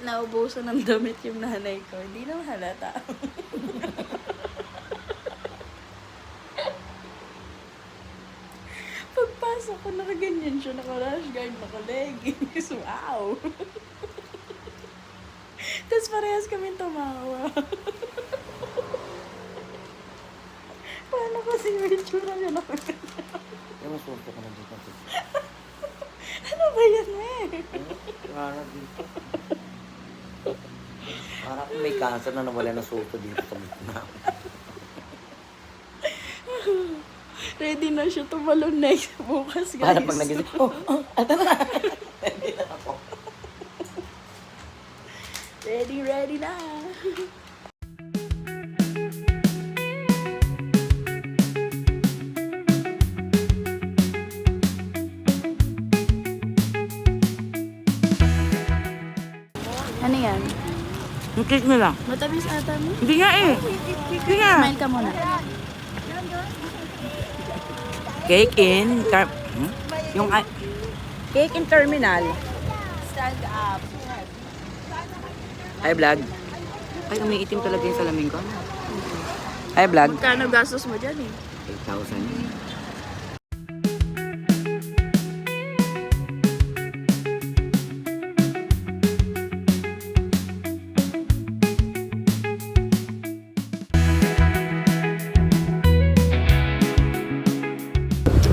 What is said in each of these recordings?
naubusan ng damit yung nanay ko. Hindi naman halata. Pagpasok ko, nakaganyan siya. Naka-rash guard, naka-leggings. Wow! Tapos parehas kami tumawa. Paano kasi yung itsura niya nakaganyan? Yung masuto ka na dito. Ano ba yan eh? Parang dito. Parang kung may cancer na nawala na suto dito sa gitna. Ready na siya tumalon next bukas, guys. Parang pag nagising, ito na. Ready na ako. Ready na. Ano yan? Yung cake nila. Matamis ata mo? Hindi nga eh. Hindi nga. Smile ka muna. Cake in... Yung... Cake in terminal. Stand up. Hi, vlog. Ay, umiitim talaga yung salamin ko. Hi, vlog. Magkano gastos mo dyan eh? 8,000.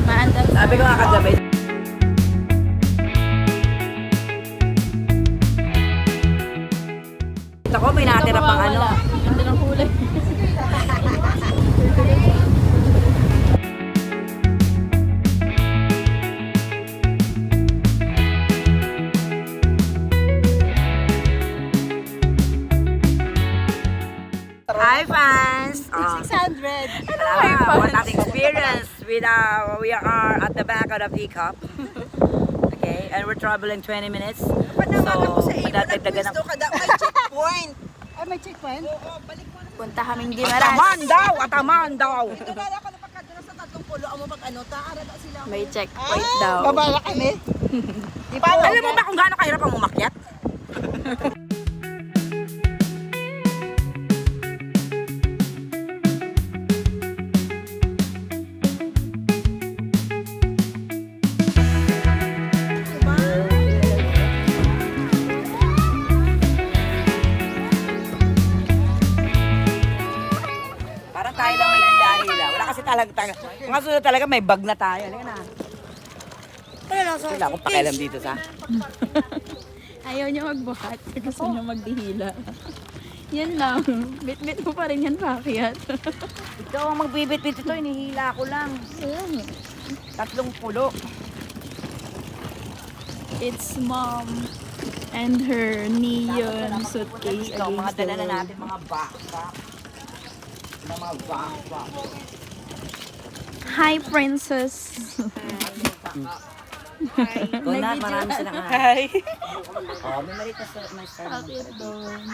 Maandar. Sabi ko nga kagabi. Ako, may natira pang ano. Ganda ng kulay. Hi, fans! 600. What an experience! We are at the back of the teacup. Okay, and we're traveling 20 minutes. So, madadagdagan ng... May checkpoint. Ay, may checkpoint? Oo, balik mo na. Punta kaming Gimaras. Ataman daw! Ito na ako na pagkadala sa 30 mo pag ano, taara na sila. May checkpoint daw. Babala kami. Alam mo ba kung gaano kahirap ang umakyat? Parang tayo lang may hila-hila. Wala kasi talaga. Mga sunod talaga may bag na tayo. Halika na. Wala akong pakialam dito sa... Ayaw niya magbuhat. Gusto niya magdihila. Yan lang. Bit-bit mo pa rin yan, pakyat. Ikaw ang magbibit-bit ito. Inihila ko lang. 30. It's mom and her neon suitcase Ikaw, mga against the dala na wall. natin, mga backpack. Mga backpack. Hi, princess. Ikaw na, marami sila nga. Hi. Oh, may maliit na may star. Bakit doon?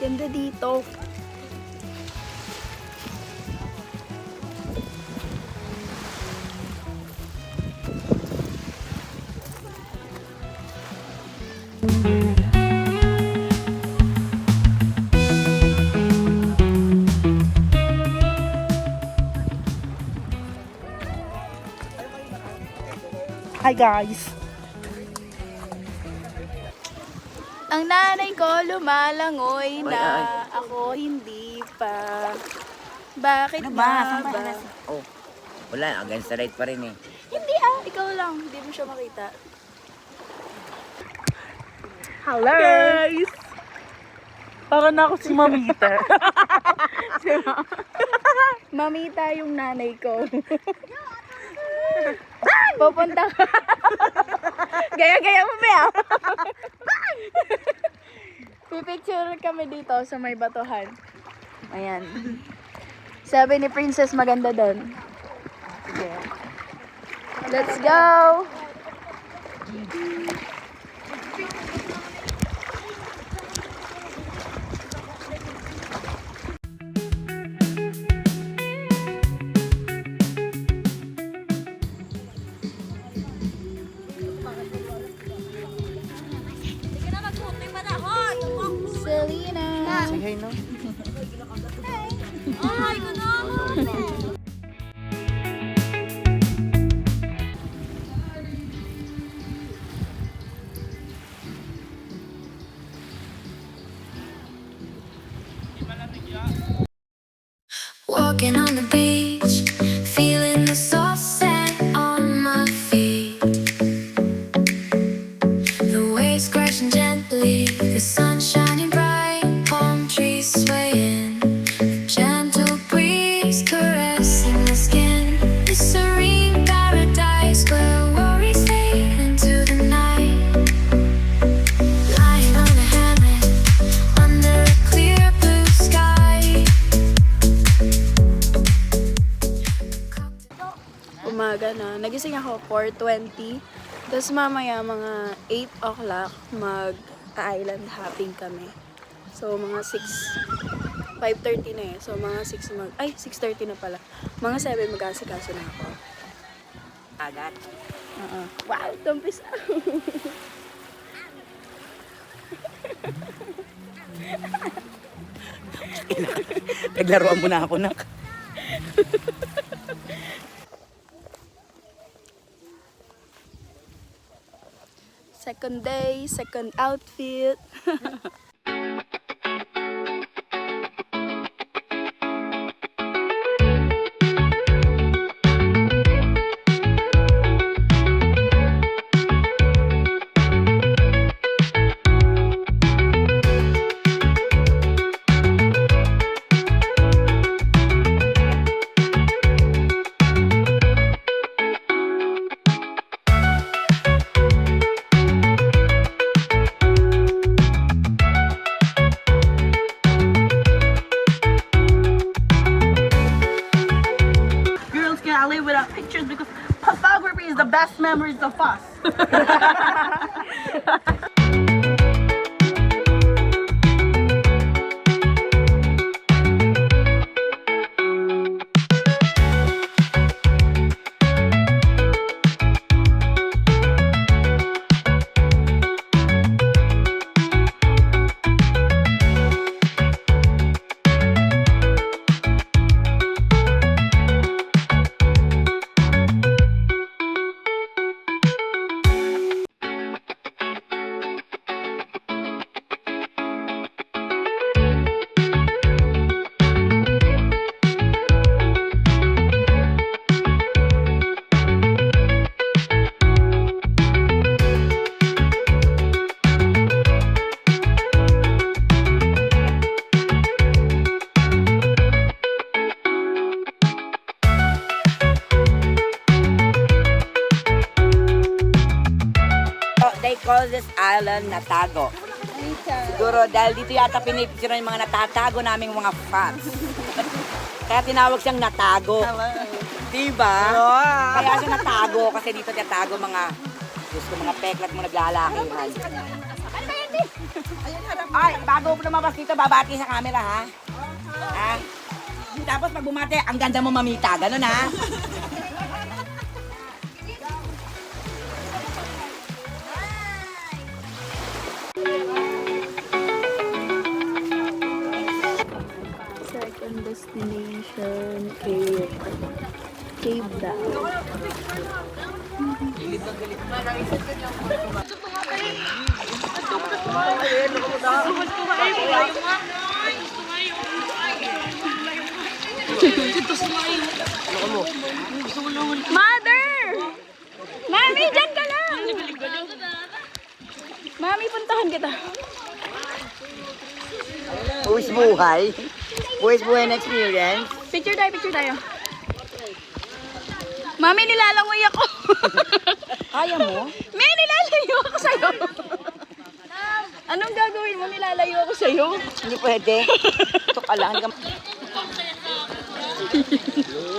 Ganda dito. Hi guys! Ang nanay ko lumalangoy Ay, na, ay. ako hindi pa. Bakit Ano nga ba? Saan ba? ba? Oh, wala. Against the right pa rin eh. Hindi ikaw lang. Hindi mo siya makita. Hello! Guys! Para na ako si Mamita. Mamita yung nanay ko. Pupunta ka. Gaya-gaya mo ba? Pipicture kami dito sa may batuhan. Ayan. Sabi ni Princess maganda doon. Sige. Let's go! Selena! Say hi no? Walking on the beach, feeling the soft sand on my feet. The waves crashing gently, the sun shining bright, palm trees swaying, the gentle breeze caressing the skin. This serene paradise where worries fade into the night. Lying on a hammock under a clear blue sky. Umaga na. Nagising ako 4:20. Tapos mamaya mga 8 o'clock mag-island hopping kami. So mga 5:30 na eh. So mga 6:30 na pala. Mga 7 mag-asikaso na ako. Agad. Wow, tumpis. Naglaruan mo na ako, nak. Second day, second outfit. Girls can't live without pictures because photography is the best memories of us. They call this island Natago. Siguro dahil dito yata pinipicturean yung mga natatago naming mga fans. Kaya tinawag siyang Natago. Diba? Kaya siya natago kasi dito tinatago mga gusto mga peklat mo naglalakihan. Ay, bago po lumabas dito, babati sa camera ha. Ha? Tapos pag bumati, ang ganda mo mamita. Ganun ha. Second destination, Cape. Cave daw. Mother! Mami, dyan ka lang! Mami, puntahan kita. Buwis buhay. Buwis buhay na experience. Picture tayo, picture tayo. Mami, nilalangoy ako. Kaya mo? May nilalayo ako sa'yo. Anong gagawin mo? Nilalayo ako sa'yo. Hindi pwede. Ito ka lang.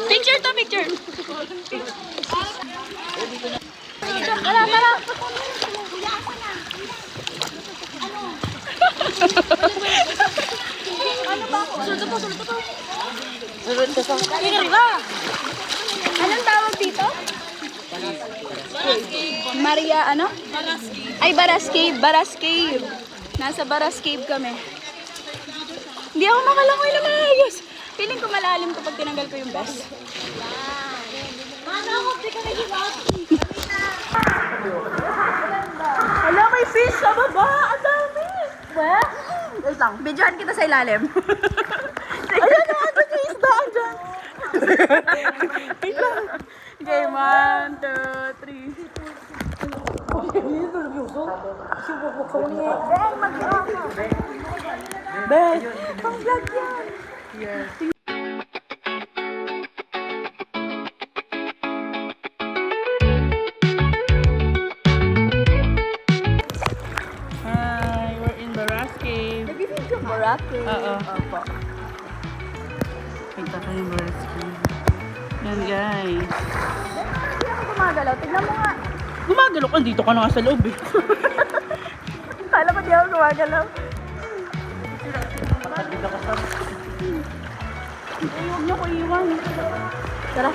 Picture to, picture. Tara, tara. Ano ba ako? Sunod po, sunod po. Sunod ka sa... Anong tawag dito? Maria, ano? Ay, Baras Cave. Baras Cave. Nasa Baras Cave kami. Hindi ako makalangoy na maayos. Feeling ko malalim kapag tinanggal ko yung vest. Hala, may fish sa baba! Ang dami! What? Wait lang. Videohan kita sa ilalim. Ayan na, andyan yung isda, andyan! Okay, 1, 2, 3. Ben, pang vlog yan! Hi, we're in Baras Cave. Nag-video Baras Cave. Oo. Opo. Punta tayo ng Baras Cave. Yan guys. Hindi ako gumagalaw. Tignan mo nga. Gumagalo ka, dito ka na nga sa loob eh. Kala ko di ako gumagalaw. Huwag niyo ko iwan. Tara.